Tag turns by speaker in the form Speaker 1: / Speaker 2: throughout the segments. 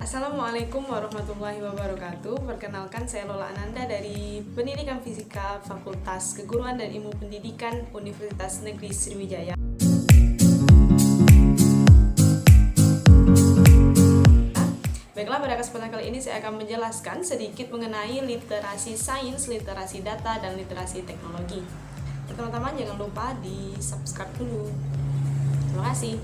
Speaker 1: Assalamualaikum warahmatullahi wabarakatuh. Perkenalkan, saya Lola Ananda dari Pendidikan Fisika Fakultas Keguruan dan Ilmu Pendidikan Universitas Negeri Sriwijaya. Baiklah, pada kesempatan kali ini saya akan menjelaskan sedikit mengenai literasi sains, literasi data, dan literasi teknologi. Pertama-tama jangan lupa di subscribe dulu. Terima kasih.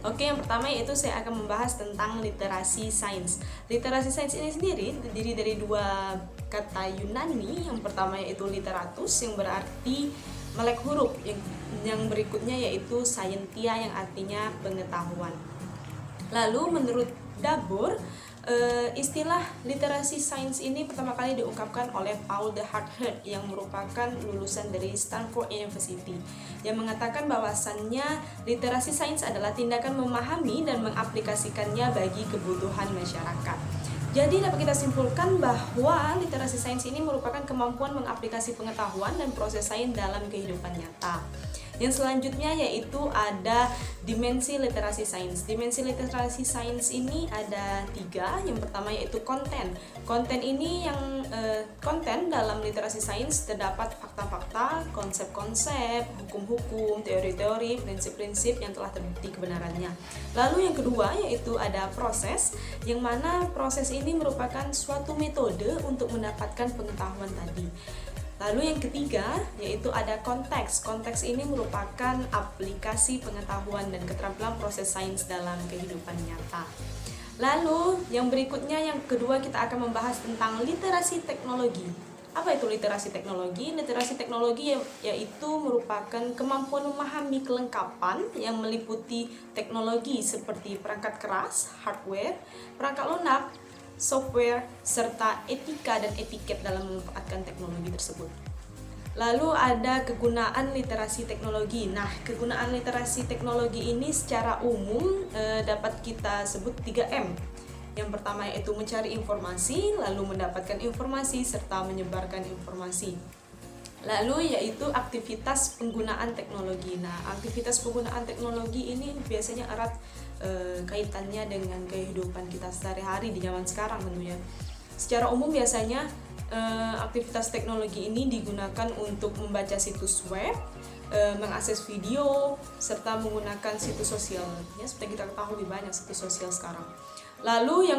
Speaker 1: Oke, yang pertama yaitu saya akan membahas tentang literasi sains. Literasi sains ini sendiri terdiri dari dua kata Yunani. Yang pertama yaitu literatus yang berarti melek huruf, yang berikutnya yaitu scientia yang artinya pengetahuan. Lalu menurut Dabur, istilah literasi sains ini pertama kali diungkapkan oleh Paul de Hartert yang merupakan lulusan dari Stanford University, yang mengatakan bahwasannya literasi sains adalah tindakan memahami dan mengaplikasikannya bagi kebutuhan masyarakat. Jadi dapat kita simpulkan bahwa literasi sains ini merupakan kemampuan mengaplikasi pengetahuan dan proses sains dalam kehidupan nyata. Yang selanjutnya yaitu ada dimensi literasi sains. Dimensi literasi sains ini ada 3. Yang pertama yaitu konten. Konten ini konten dalam literasi sains terdapat fakta-fakta, konsep-konsep, hukum-hukum, teori-teori, prinsip-prinsip yang telah terbukti kebenarannya. Lalu yang kedua yaitu ada proses, yang mana proses ini merupakan suatu metode untuk mendapatkan pengetahuan tadi. Lalu yang ketiga yaitu ada konteks. Konteks ini merupakan aplikasi pengetahuan dan keterampilan proses sains dalam kehidupan nyata. Lalu yang berikutnya, yang kedua, kita akan membahas tentang literasi teknologi. Apa itu literasi teknologi? Literasi teknologi yaitu merupakan kemampuan memahami kelengkapan yang meliputi teknologi seperti perangkat keras, hardware, perangkat lunak, software, serta etika dan etiket dalam memanfaatkan teknologi tersebut. Lalu ada kegunaan literasi teknologi. Nah, kegunaan literasi teknologi ini secara umum dapat kita sebut 3M. Yang pertama yaitu mencari informasi, lalu mendapatkan informasi, serta menyebarkan informasi. Lalu yaitu aktivitas penggunaan teknologi. Nah, aktivitas penggunaan teknologi ini biasanya erat kaitannya dengan kehidupan kita sehari-hari di zaman sekarang tentunya. Secara umum biasanya aktivitas teknologi ini digunakan untuk membaca situs web, mengakses video, serta menggunakan situs sosial. Ya, seperti kita ketahui banyak situs sosial sekarang. Lalu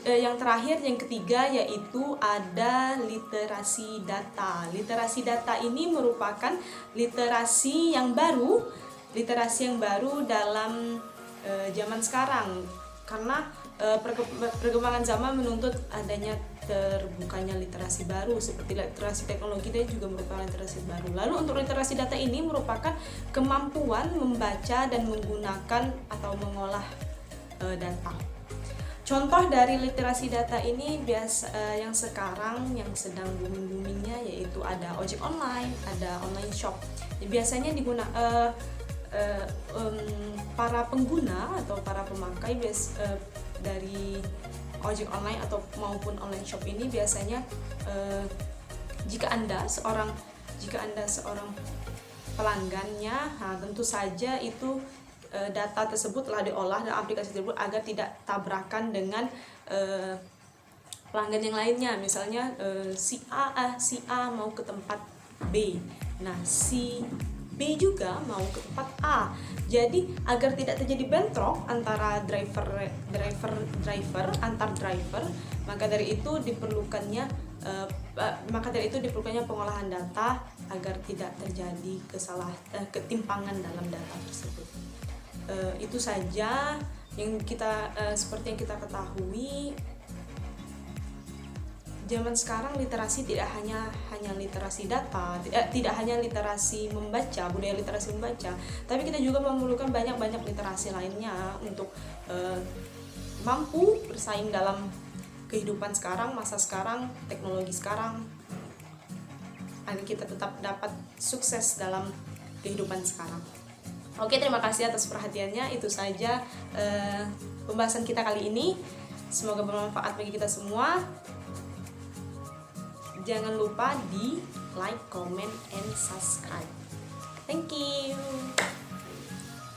Speaker 1: yang terakhir, yang ketiga yaitu ada literasi data. Literasi data ini merupakan literasi yang baru dalam zaman sekarang, karena perkembangan zaman menuntut adanya terbukanya literasi baru seperti literasi teknologi, dan juga merupakan literasi baru. Lalu untuk literasi data ini merupakan kemampuan membaca dan menggunakan atau mengolah data. Contoh dari literasi data ini yang sekarang yang sedang booming-boomingnya yaitu ada ojek online, ada online shop. Biasanya para pengguna atau para pemakai dari ojek online atau maupun online shop ini biasanya jika anda seorang pelanggannya, nah tentu saja itu data tersebut telah diolah dalam aplikasi tersebut agar tidak tabrakan dengan pelanggan yang lainnya. Misalnya si A mau ke tempat B, nah si B juga mau ke tempat A. Jadi agar tidak terjadi bentrok antara antar driver, maka dari itu diperlukannya pengolahan data agar tidak terjadi ketimpangan dalam data tersebut. Itu saja yang seperti yang kita ketahui. Zaman sekarang literasi tidak hanya literasi data, tidak hanya literasi membaca, budaya literasi membaca, tapi kita juga memerlukan banyak literasi lainnya untuk mampu bersaing dalam kehidupan sekarang, masa sekarang, teknologi sekarang, agar kita tetap dapat sukses dalam kehidupan sekarang. Oke, terima kasih atas perhatiannya. Itu saja pembahasan kita kali ini. Semoga bermanfaat bagi kita semua. Jangan lupa di like, comment, and subscribe. Thank you.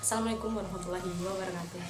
Speaker 1: Assalamualaikum warahmatullahi wabarakatuh.